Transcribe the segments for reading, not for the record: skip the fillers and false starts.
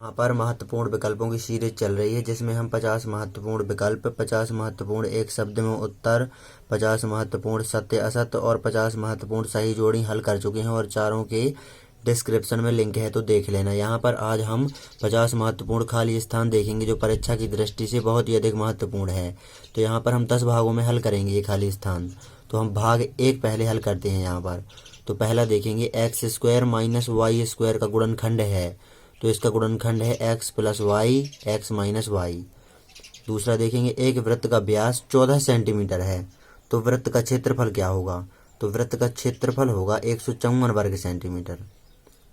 यहाँ पर महत्वपूर्ण विकल्पों की सीरीज चल रही है, जिसमें हम 50 महत्वपूर्ण विकल्प, 50 महत्वपूर्ण एक शब्द में उत्तर, 50 महत्वपूर्ण सत्य असत्य और 50 महत्वपूर्ण सही जोड़ी हल कर चुके हैं और चारों के डिस्क्रिप्शन में लिंक है, तो देख लेना। यहाँ पर आज हम 50 महत्वपूर्ण खाली स्थान देखेंगे, जो परीक्षा की दृष्टि से बहुत ही अधिक महत्वपूर्ण है। तो यहाँ पर हम 10 भागों में हल करेंगे ये खाली स्थान। तो हम भाग 1 पहले हल करते हैं यहाँ पर। तो पहला देखेंगे x square minus y square का गुणनखंड है, तो इसका गुणनखंड है x plus y x minus y. दूसरा देखेंगे एक वृत्त का व्यास 14 सेंटीमीटर है, तो वृत्त का क्षेत्रफल क्या होगा? तो वृत्त का क्षेत्रफल होगा 154 वर्ग सेंटीमीटर।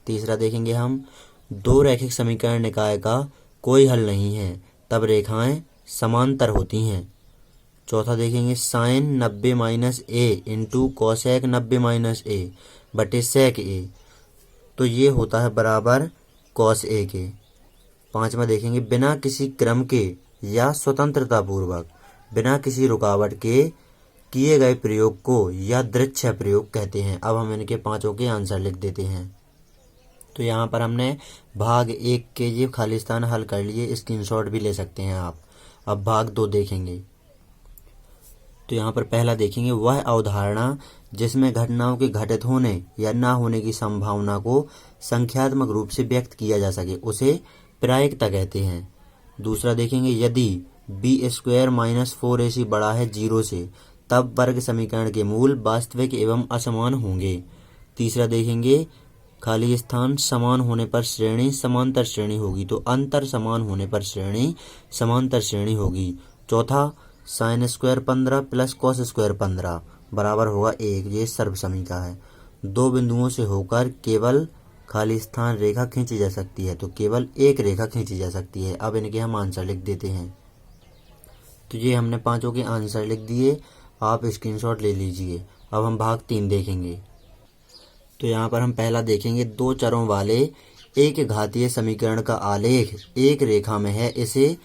तीसरा देखेंगे हम दो रैखिक समीकरण निकाय का कोई हल नहीं है, तब रेखाएं समांतर होती हैं। चौथा देखेंगे साइन 90 माइनस ए इंटू कॉसेक 90 माइनस ए बटे सेक ए, तो ये होता है बराबर कॉस ए के। पांचवा देखेंगे बिना किसी क्रम के या स्वतंत्रता पूर्वक बिना किसी रुकावट के किए गए प्रयोग को या दृश्य प्रयोग कहते हैं। अब हम इनके पांचों के आंसर लिख देते हैं। तो यहाँ पर हमने भाग 1 के ये खाली स्थान हल कर लिए, स्क्रीनशॉट भी ले सकते हैं आप। अब भाग 2 देखेंगे। तो यहाँ पर पहला देखेंगे वह अवधारणा जिसमें घटनाओं के घटित होने या ना होने की संभावना को संख्यात्मक रूप से व्यक्त किया जा सके, उसे प्रायिकता कहते हैं। दूसरा देखेंगे यदि बी स्क्वायर माइनस 4ac बड़ा है 0 से, तब वर्ग समीकरण के मूल वास्तविक एवं असमान होंगे। तीसरा देखेंगे खाली स्थान समान होने पर श्रेणी समांतर श्रेणी होगी, तो अंतर समान होने पर श्रेणी समांतर श्रेणी होगी। चौथा sine square 15 plus cos square 15 बराबर होगा 1, ये सर्वसमीका है। दो बिंदुओं से होकर केवल खाली स्थान रेखा खींची जा सकती है, तो केवल एक रेखा खींची जा सकती है। अब इनके हम आंसर लिख देते हैं। तो ये हमने पांचों के आंसर लिख दिए, आप स्क्रीनशॉट ले लीजिए। अब हम भाग 3 देखेंगे। तो यहाँ पर हम पहला देखेंगे दो चरों वाले एक घातीय समीकरण का आलेख एक रेखा में है, इसे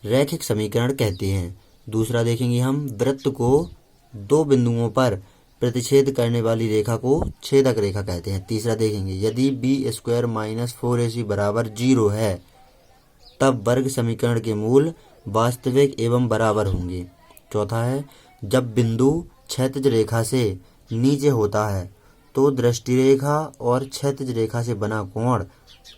रैखिक समीकरण कहते हैं। दूसरा देखेंगे हम वृत्त को दो बिंदुओं पर प्रतिच्छेद करने वाली रेखा को छेदक रेखा कहते हैं। तीसरा देखेंगे यदि बी स्क्वायर माइनस 4ac बराबर 0 है, तब वर्ग समीकरण के मूल वास्तविक एवं बराबर होंगे। चौथा है जब बिंदु क्षैतिज रेखा से नीचे होता है, तो दृष्टि रेखा और क्षैतिज रेखा से बना कोण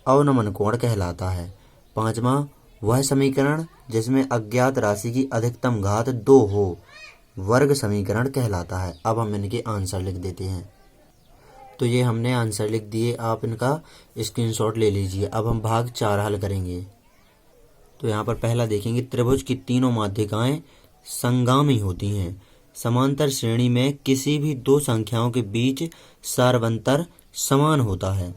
अवनमन कोण कहलाता है। पांचवा वह समीकरण जिसमें अज्ञात राशि की अधिकतम घात 2 हो, वर्ग समीकरण कहलाता है। अब हम इनके आंसर लिख देते हैं। तो ये हमने आंसर लिख दिए, आप इनका स्क्रीनशॉट ले लीजिए। अब हम भाग 4 हल करेंगे। तो यहाँ पर पहला देखेंगे त्रिभुज की तीनों माध्यिकाएं संगामी होती हैं। समांतर श्रेणी में किसी भी दो संख्याओं के बीच सारवंतर समान होता है।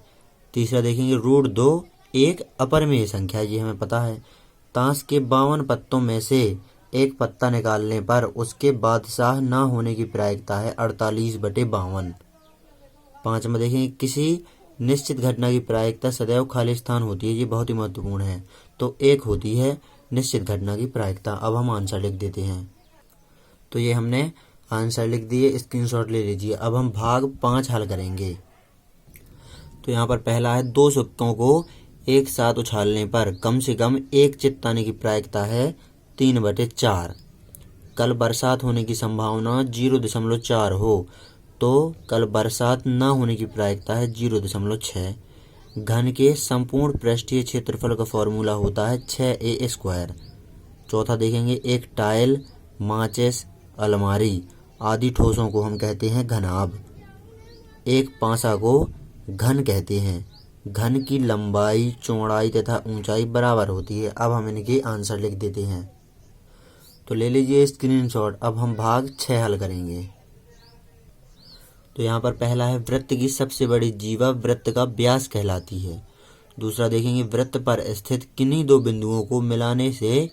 तीसरा देखेंगे √2 एक अपरिमेय संख्या, ये हमें पता है। ताश के 52 पत्तों में से एक पत्ता निकालने पर उसके बादशाह ना होने की प्रायिकता है 48/52। पांचवा देखेंगे किसी निश्चित घटना की प्रायिकता सदैव खाली स्थान होती है, ये बहुत ही महत्वपूर्ण है। तो 1 होती है निश्चित घटना की प्रायिकता। अब हम आंसर लिख देते हैं। तो ये हमने आंसर लिख दिए, स्क्रीनशॉट ले लीजिए। अब हम भाग 5 हल करेंगे। तो यहाँ पर पहला है दो सिक्कों को एक साथ उछालने पर कम से कम एक चित्त आने की प्रायिकता है 3/4। कल बरसात होने की संभावना 0.4 हो, तो कल बरसात न होने की प्रायिकता है 0.6। घन के संपूर्ण पृष्ठीय क्षेत्रफल का फॉर्मूला होता है 6a²। चौथा देखेंगे एक टाइल, माचिस, अलमारी आदि ठोसों को हम कहते हैं घनाभ। एक पासा को घन कहते हैं। घन की लंबाई, चौड़ाई तथा ऊंचाई बराबर होती है। अब हम इनके आंसर लिख देते हैं। तो ले लीजिए स्क्रीनशॉट। अब हम भाग 6 हल करेंगे। तो यहाँ पर पहला है वृत्त की सबसे बड़ी जीवा वृत्त का व्यास कहलाती है। दूसरा देखेंगे वृत्त पर स्थित किन्हीं दो बिंदुओं को मिलाने से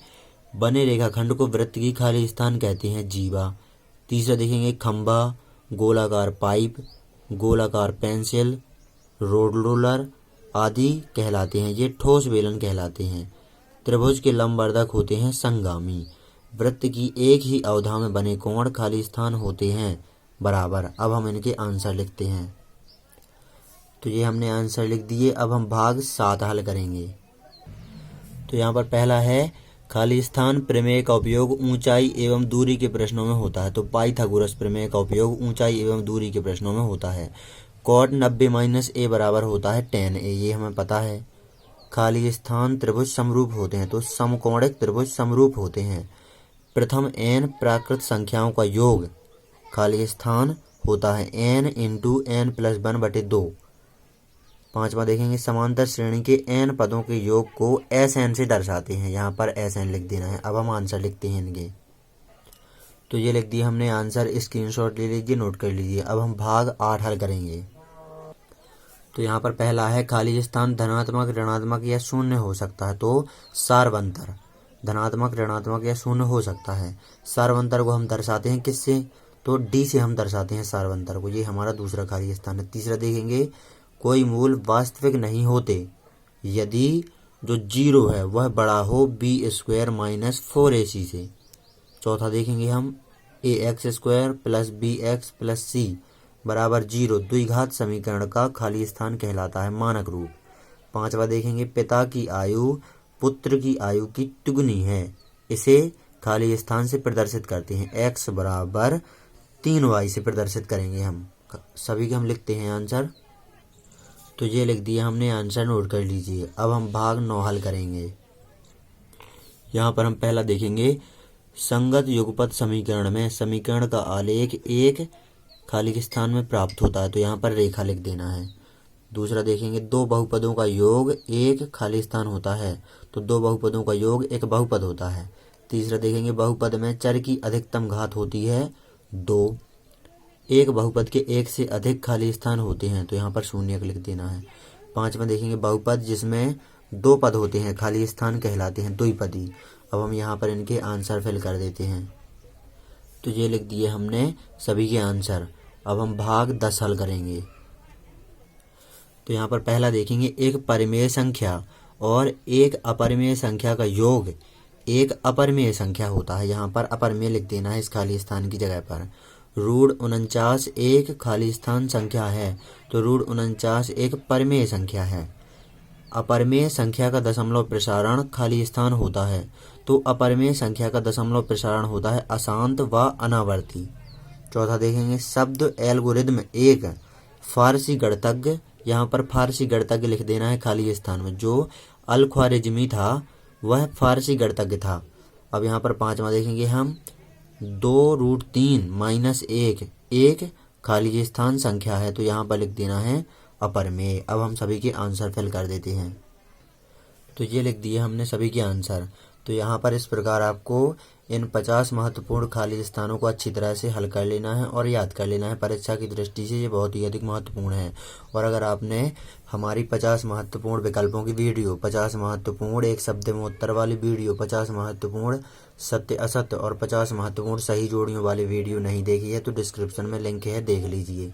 बने रेखाखंड को वृत्त की खाली स्थान कहते हैं जीवा। तीसरा देखेंगे खंभा, गोलाकार पाइप, गोलाकार पेंसिल, रोलर आदि कहलाते हैं, ये ठोस बेलन कहलाते हैं। त्रिभुज के लंबवर्धक होते हैं संगामी। वृत्त की एक ही अवधा में बने कोण खाली स्थान होते हैं बराबर। अब हम इनके आंसर लिखते हैं। तो ये हमने आंसर लिख दिए। अब हम भाग 7 हल करेंगे। तो यहाँ पर पहला है खाली स्थान प्रमेय का उपयोग ऊंचाई एवं दूरी के प्रश्नों में होता है। तो पाइथागोरस प्रमेय का उपयोग ऊंचाई एवं दूरी के प्रश्नों में होता है। कॉट 90 - a बराबर होता है tan a, ये हमें पता है। खाली स्थान त्रिभुज समरूप होते हैं। तो समकोणिक त्रिभुज समरूप होते हैं। प्रथम n प्राकृत संख्याओं का योग खाली स्थान होता है n × n+1/2। पांचवा देखेंगे समांतर श्रेणी के n पदों के योग को Sn से दर्शाते हैं। यहाँ पर Sn लिख देना है। अब हम आंसर लिखते हैं इनके। तो ये लिख दिया हमने आंसर, स्क्रीनशॉट ले लीजिए, नोट कर लीजिए। अब हम भाग 8 हल करेंगे। तो यहाँ पर पहला है खाली स्थान धनात्मक, ऋणात्मक या शून्य हो सकता है। तो सार्वंतर धनात्मक, ऋणात्मक या शून्य हो सकता है। सार्वंतर को हम दर्शाते हैं किससे? तो D से हम दर्शाते हैं सार्वंतर को। ये हमारा दूसरा खाली स्थान है। तीसरा देखेंगे कोई मूल वास्तविक नहीं होते यदि जो 0 है वह बड़ा हो b² - 4ac से। चौथा देखेंगे हम ax² + bx + c बराबर 0 द्विघात समीकरण का खाली स्थान कहलाता है मानक रूप। पांचवा देखेंगे पिता की आयु पुत्र की आयु की दुगुनी है। इसे खाली स्थान से प्रदर्शित करते हैं। x बराबर 3y से प्रदर्शित करेंगे हम। सभी के हम लिखते हैं आंसर। तो ये लिख दिया हमने आंसर, नोट कर लीजिए। अब हम भाग 9 हल करेंगे। यहाँ पर हम पहला देखेंगे संगत युगपत समीकरण में समीकरण का आलेख एक खाली स्थान में प्राप्त होता है। तो यहाँ पर रेखा लिख देना है। दूसरा देखेंगे दो बहुपदों का योग एक खाली स्थान होता है। तो दो बहुपदों का योग एक बहुपद होता है। तीसरा देखेंगे बहुपद में चर की अधिकतम घात होती है 2। एक बहुपद के एक से अधिक खाली स्थान होते हैं। तो यहाँ पर शून्य लिख देना है। पांचवा देखेंगे बहुपद जिसमें 2 पद होते हैं खाली स्थान कहलाते हैं द्विपदी। अब हम यहाँ पर इनके आंसर फिल कर देते हैं। तो ये लिख दिए हमने सभी के आंसर। अब हम भाग 10 हल करेंगे। तो यहाँ पर पहला देखेंगे एक परिमेय संख्या और एक अपरिमेय संख्या का योग एक अपरिमेय संख्या होता है। यहाँ पर अपरिमेय लिख देना है इस खाली स्थान की जगह पर। √49 एक खाली स्थान संख्या है। तो √49 एक परिमेय संख्या है। अपरिमेय संख्या का दशमलव प्रसारण खाली स्थान होता है। तो अपरिमेय संख्या का दशमलव प्रसारण होता है अशांत व अनावर्ती। चौथा देखेंगे शब्द एल्गोरिदम एक फारसी गणितज्ञ, यहाँ पर फारसी गणितज्ञ लिख देना है खाली स्थान में। जो अल-ख्वारिज़मी था वह फारसी गणितज्ञ था। अब यहाँ पर पांचवा देखेंगे हम 2√3 - 1 एक खाली स्थान संख्या है। तो यहाँ पर लिख देना है अपरिमेय। अब हम सभी के आंसर फिल कर देते हैं। तो ये लिख दिए हमने सभी के आंसर। तो यहाँ पर इस प्रकार आपको इन 50 महत्वपूर्ण खाली स्थानों को अच्छी तरह से हल कर लेना है और याद कर लेना है। परीक्षा की दृष्टि से ये बहुत ही अधिक महत्वपूर्ण है। और अगर आपने हमारी 50 महत्वपूर्ण विकल्पों की वीडियो, 50 महत्वपूर्ण एक शब्द में उत्तर वाली वीडियो, 50 महत्वपूर्ण सत्य असत्य और 50 महत्वपूर्ण सही जोड़ियों वाली वीडियो नहीं देखी है तो डिस्क्रिप्शन में लिंक है, देख लीजिए।